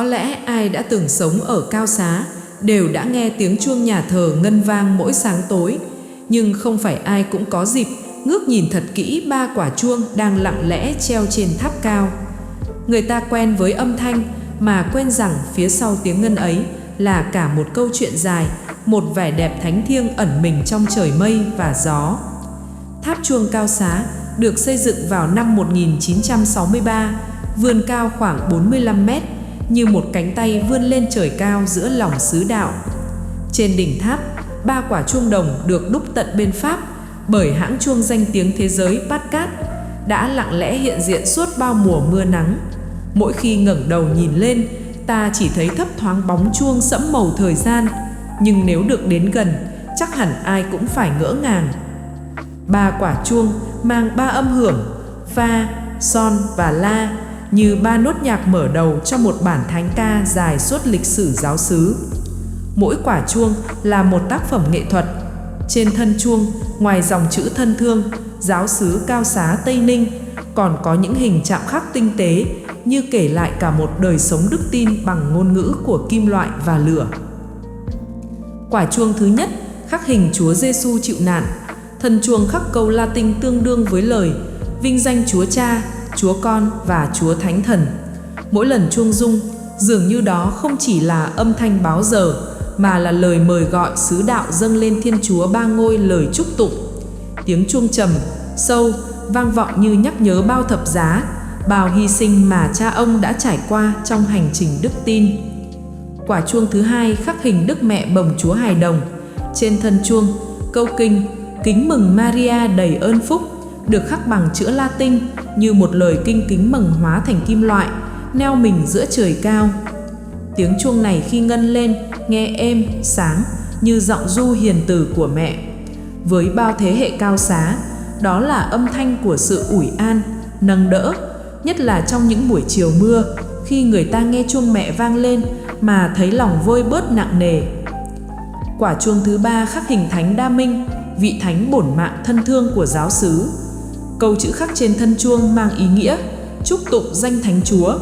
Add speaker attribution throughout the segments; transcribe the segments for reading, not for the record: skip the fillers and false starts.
Speaker 1: Có lẽ ai đã từng sống ở Cao Xá đều đã nghe tiếng chuông nhà thờ ngân vang mỗi sáng tối, nhưng không phải ai cũng có dịp ngước nhìn thật kỹ ba quả chuông đang lặng lẽ treo trên tháp cao. Người ta quen với âm thanh mà quên rằng phía sau tiếng ngân ấy là cả một câu chuyện dài, một vẻ đẹp thánh thiêng ẩn mình trong trời mây và gió. Tháp chuông Cao Xá được xây dựng vào năm 1963, vươn cao khoảng 45 mét, như một cánh tay vươn lên trời cao giữa lòng xứ đạo. Trên đỉnh tháp, ba quả chuông đồng được đúc tận bên Pháp bởi hãng chuông danh tiếng thế giới Pascal đã lặng lẽ hiện diện suốt bao mùa mưa nắng. Mỗi khi ngẩng đầu nhìn lên, ta chỉ thấy thấp thoáng bóng chuông sẫm màu thời gian, nhưng nếu được đến gần, chắc hẳn ai cũng phải ngỡ ngàng. Ba quả chuông mang ba âm hưởng fa, son và la, như ba nốt nhạc mở đầu cho một bản thánh ca dài suốt lịch sử giáo xứ. Mỗi quả chuông là một tác phẩm nghệ thuật. Trên thân chuông, ngoài dòng chữ thân thương, giáo xứ Cao Xá Tây Ninh, còn có những hình chạm khắc tinh tế như kể lại cả một đời sống đức tin bằng ngôn ngữ của kim loại và lửa. Quả chuông thứ nhất khắc hình Chúa Giêsu chịu nạn. Thân chuông khắc câu Latin tương đương với lời vinh danh Chúa Cha, Chúa Con và Chúa Thánh Thần. Mỗi lần chuông rung, dường như đó không chỉ là âm thanh báo giờ, mà là lời mời gọi xứ đạo dâng lên Thiên Chúa ba ngôi lời chúc tụng. Tiếng chuông trầm, sâu, vang vọng như nhắc nhớ bao thập giá, bao hy sinh mà cha ông đã trải qua trong hành trình đức tin. Quả chuông thứ hai khắc hình Đức Mẹ bồng Chúa hài đồng. Trên thân chuông, câu kinh Kính mừng Maria đầy ơn phúc được khắc bằng chữ Latin như một lời kinh kính mừng hóa thành kim loại, neo mình giữa trời cao. Tiếng chuông này khi ngân lên nghe êm, sáng như giọng ru hiền từ của mẹ. Với bao thế hệ Cao Xá, đó là âm thanh của sự ủi an, nâng đỡ, nhất là trong những buổi chiều mưa, khi người ta nghe chuông mẹ vang lên mà thấy lòng vơi bớt nặng nề. Quả chuông thứ ba khắc hình Thánh Đa Minh, vị thánh bổn mạng thân thương của giáo xứ. Câu chữ khắc trên thân chuông mang ý nghĩa chúc tụng danh Thánh Chúa.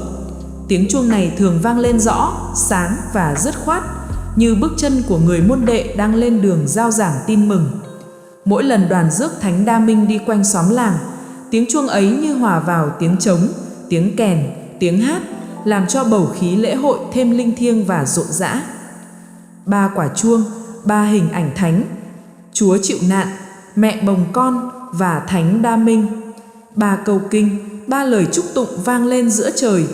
Speaker 1: Tiếng chuông này thường vang lên rõ, sáng và dứt khoát, như bước chân của người môn đệ đang lên đường rao giảng tin mừng. Mỗi lần đoàn rước Thánh Đa Minh đi quanh xóm làng, tiếng chuông ấy như hòa vào tiếng trống, tiếng kèn, tiếng hát, làm cho bầu khí lễ hội thêm linh thiêng và rộn rã. Ba quả chuông, ba hình ảnh thánh: Chúa chịu nạn, mẹ bồng con và Thánh Đa Minh. Ba câu kinh, ba lời chúc tụng vang lên giữa trời: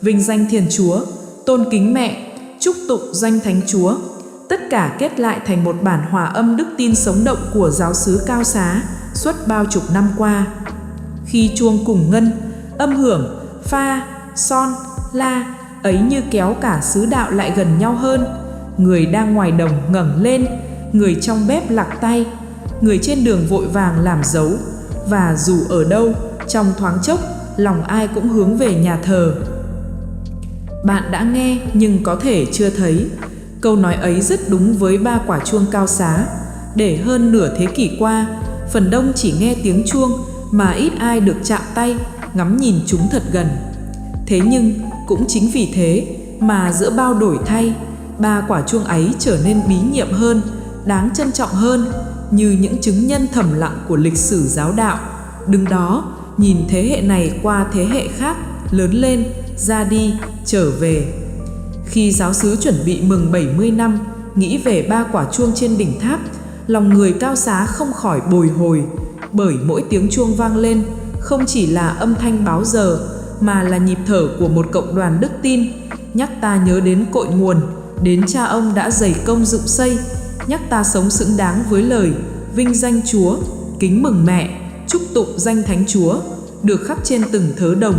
Speaker 1: vinh danh Thiên Chúa, tôn kính mẹ, chúc tụng danh Thánh Chúa. Tất cả kết lại thành một bản hòa âm đức tin sống động của giáo xứ Cao Xá suốt bao chục năm qua. Khi chuông cùng ngân, âm hưởng fa, son, la ấy như kéo cả xứ đạo lại gần nhau hơn. Người đang ngoài đồng ngẩng lên, người trong bếp lặc tay, người trên đường vội vàng làm dấu, và dù ở đâu, trong thoáng chốc, lòng ai cũng hướng về nhà thờ. Bạn đã nghe nhưng có thể chưa thấy. Câu nói ấy rất đúng với ba quả chuông Cao Xá. Để hơn nửa thế kỷ qua, phần đông chỉ nghe tiếng chuông mà ít ai được chạm tay, ngắm nhìn chúng thật gần. Thế nhưng, cũng chính vì thế mà giữa bao đổi thay, ba quả chuông ấy trở nên bí nhiệm hơn, đáng trân trọng hơn, như những chứng nhân thầm lặng của lịch sử giáo đạo. Đứng đó, nhìn thế hệ này qua thế hệ khác, lớn lên, ra đi, trở về. Khi giáo xứ chuẩn bị mừng 70 năm, nghĩ về ba quả chuông trên đỉnh tháp, lòng người Cao Xá không khỏi bồi hồi, bởi mỗi tiếng chuông vang lên không chỉ là âm thanh báo giờ, mà là nhịp thở của một cộng đoàn đức tin, nhắc ta nhớ đến cội nguồn, đến cha ông đã dày công dựng xây, nhắc ta sống xứng đáng với lời vinh danh Chúa, kính mừng mẹ, chúc tụng danh Thánh Chúa, được khắc trên từng thớ đồng,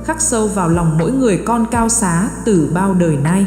Speaker 1: khắc sâu vào lòng mỗi người con Cao Xá từ bao đời nay.